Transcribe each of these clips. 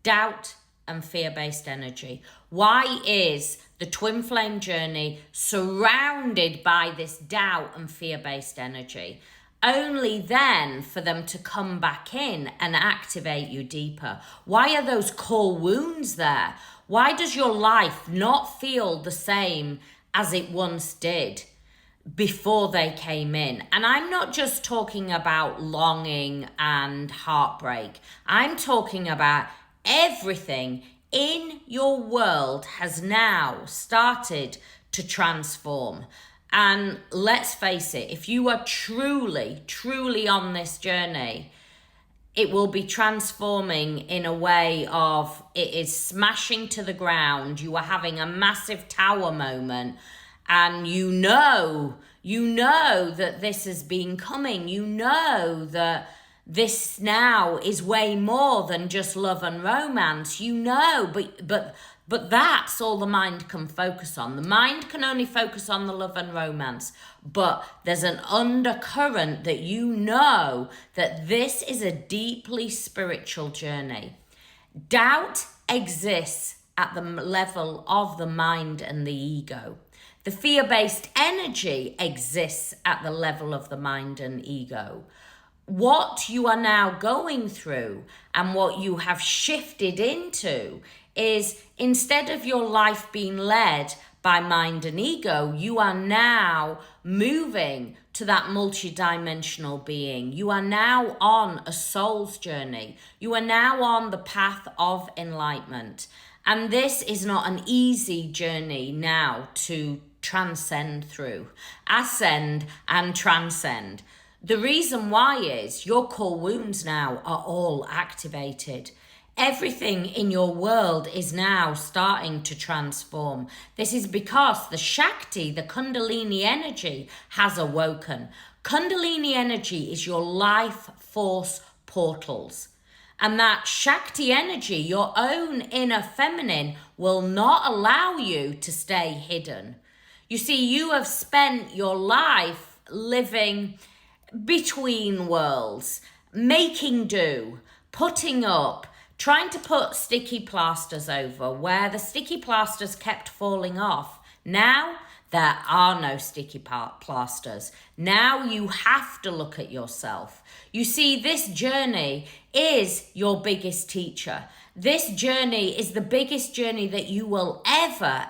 doubt and fear-based energy. Why is the twin flame journey surrounded by this doubt and fear-based energy? Only then for them to come back in and activate you deeper. Why are those core wounds there? Why does your life not feel the same as it once did before they came in? And I'm not just talking about longing and heartbreak. I'm talking about everything in your world has now started to transform. And let's face it, if you are truly, truly on this journey, it will be transforming in a way of it is smashing to the ground. You are having a massive tower moment, and you know that this has been coming. You know that this now is way more than just love and romance. You know, but that's all the mind can focus on. The mind can only focus on the love and romance, but there's an undercurrent that you know that this is a deeply spiritual journey. Doubt exists at the level of the mind and the ego. The fear-based energy exists at the level of the mind and ego. What you are now going through and what you have shifted into is, instead of your life being led by mind and ego, you are now moving to that multidimensional being. You are now on a soul's journey. You are now on the path of enlightenment. And this is not an easy journey now to transcend through. Ascend and transcend. The reason why is your core wounds now are all activated. Everything in your world is now starting to transform. This is because the Shakti, the Kundalini energy, has awoken. Kundalini energy is your life force portals. And that Shakti energy, your own inner feminine, will not allow you to stay hidden. You see, you have spent your life living between worlds, making do, putting up, trying to put sticky plasters over where the sticky plasters kept falling off. Now there are no sticky plasters. Now you have to look at yourself. You see, this journey is your biggest teacher. This journey is the biggest journey that you will ever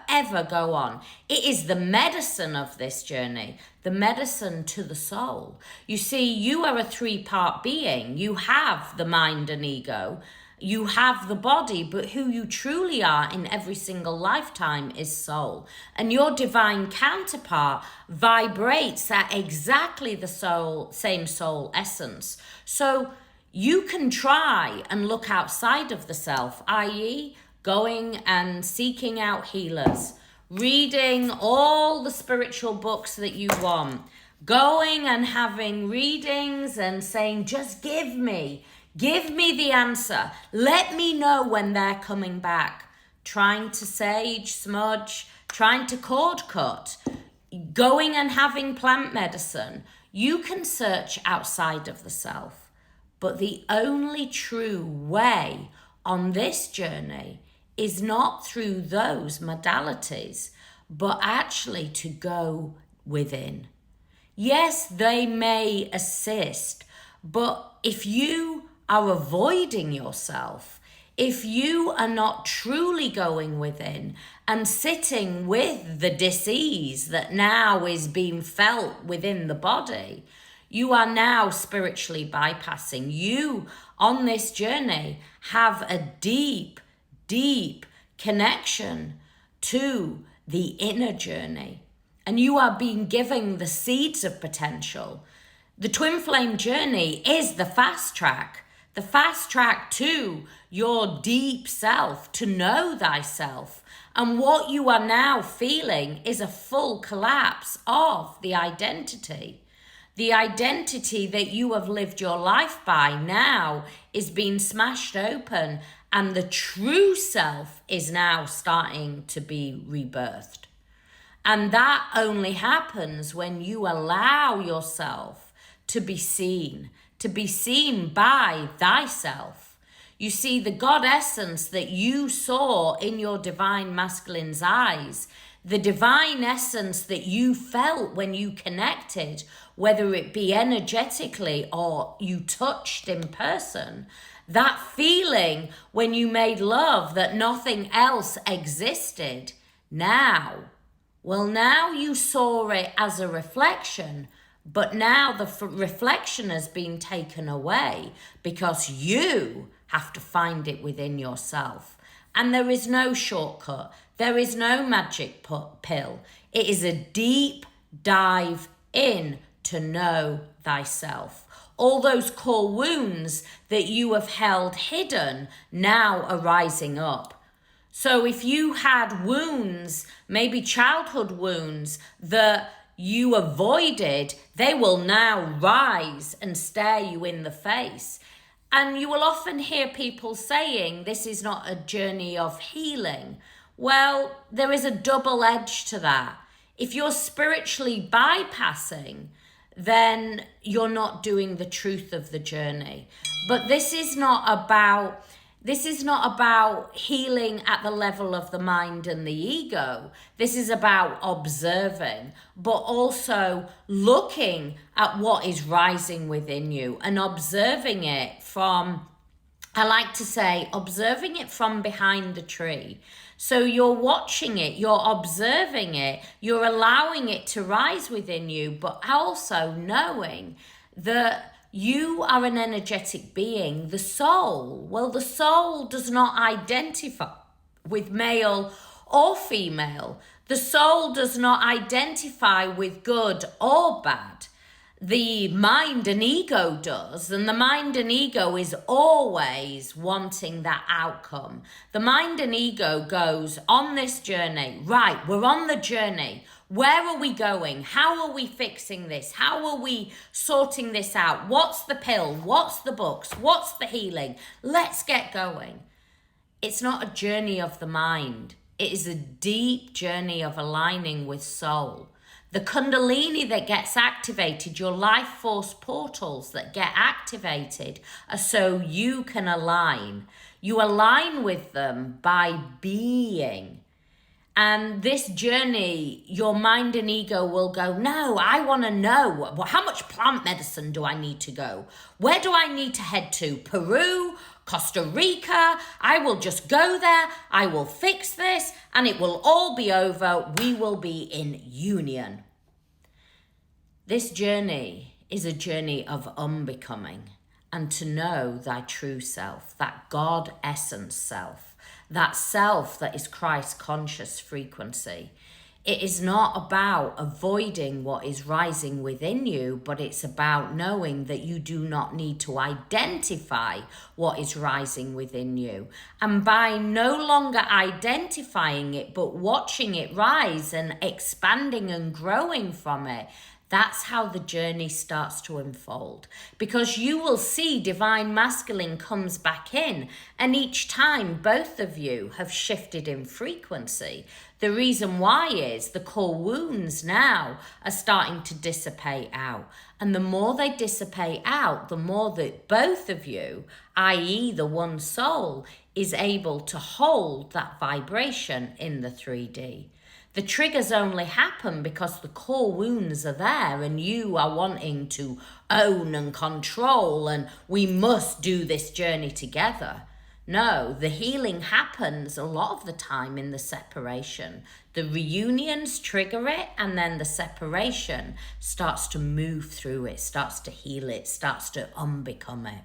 go on. It is the medicine of this journey, the medicine to the soul. You see, you are a three-part being. You have the mind and ego. You have the body, but who you truly are in every single lifetime is soul. And your divine counterpart vibrates at exactly the same soul essence. So you can try and look outside of the self, i.e. going and seeking out healers, reading all the spiritual books that you want, going and having readings and saying, just give me the answer. Let me know when they're coming back. Trying to sage, smudge, trying to cord cut, going and having plant medicine. You can search outside of the self. But the only true way on this journey is not through those modalities, but actually to go within. Yes, they may assist, but if you are avoiding yourself, if you are not truly going within and sitting with the disease that now is being felt within the body, you are now spiritually bypassing. You, on this journey, have a deep, deep connection to the inner journey. And you are being given the seeds of potential. The twin flame journey is the fast track to your deep self, to know thyself. And what you are now feeling is a full collapse of the identity. The identity that you have lived your life by now is being smashed open, and the true self is now starting to be rebirthed. And that only happens when you allow yourself to be seen by thyself. You see, the God essence that you saw in your divine masculine's eyes, the divine essence that you felt when you connected, whether it be energetically or you touched in person, that feeling when you made love that nothing else existed, now you saw it as a reflection, but now the reflection has been taken away because you have to find it within yourself. And there is no shortcut. There is no magic pill. It is a deep dive in to know thyself. All those core wounds that you have held hidden now are rising up. So if you had wounds, maybe childhood wounds that you avoided, they will now rise and stare you in the face. And you will often hear people saying this is not a journey of healing. Well, there is a double edge to that. If you're spiritually bypassing, then you're not doing the truth of the journey. But this is not about healing at the level of the mind and the ego. This is about observing, but also looking at what is rising within you and observing it from, I like to say, observing it from behind the tree. So you're watching it, you're observing it, you're allowing it to rise within you, but also knowing that you are an energetic being. The soul does not identify with male or female. The soul does not identify with good or bad. The mind and ego does, and the mind and ego is always wanting that outcome. The mind and ego goes on this journey. Right, we're on the journey. Where are we going? How are we fixing this? How are we sorting this out? What's the pill? What's the books? What's the healing? Let's get going. It's not a journey of the mind. It is a deep journey of aligning with soul. The kundalini that gets activated, your life force portals that get activated are so you can align. You align with them by being. And this journey, your mind and ego will go, no, I want to know, how much plant medicine do I need to go? Where do I need to head to? Peru? Costa Rica? I will just go there. I will fix this and it will all be over. We will be in union. This journey is a journey of unbecoming and to know thy true self, that God essence self, that self that is Christ conscious frequency. It is not about avoiding what is rising within you, but it's about knowing that you do not need to identify what is rising within you. And by no longer identifying it, but watching it rise and expanding and growing from it, that's how the journey starts to unfold, because you will see divine masculine comes back in, and each time both of you have shifted in frequency. The reason why is the core wounds now are starting to dissipate out, and the more they dissipate out, the more that both of you, i.e. the one soul, is able to hold that vibration in the 3D. The triggers only happen because the core wounds are there and you are wanting to own and control and we must do this journey together. No, the healing happens a lot of the time in the separation. The reunions trigger it and then the separation starts to move through it, starts to heal it, starts to unbecome it.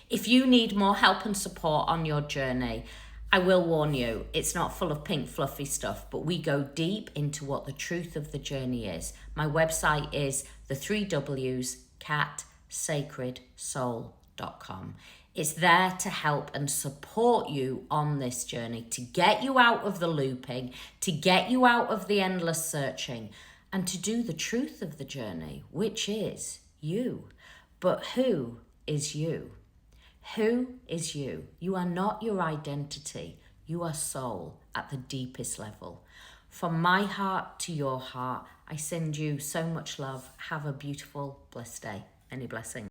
If you need more help and support on your journey, I will warn you, it's not full of pink fluffy stuff, but we go deep into what the truth of the journey is. My website is the 3Ws catsacredsoul.com. It's there to help and support you on this journey, to get you out of the looping, to get you out of the endless searching, and to do the truth of the journey, which is you. But who is you? Who is you? You are not your identity. You are soul at the deepest level. From my heart to your heart, I send you so much love. Have a beautiful, blessed day. Any blessing.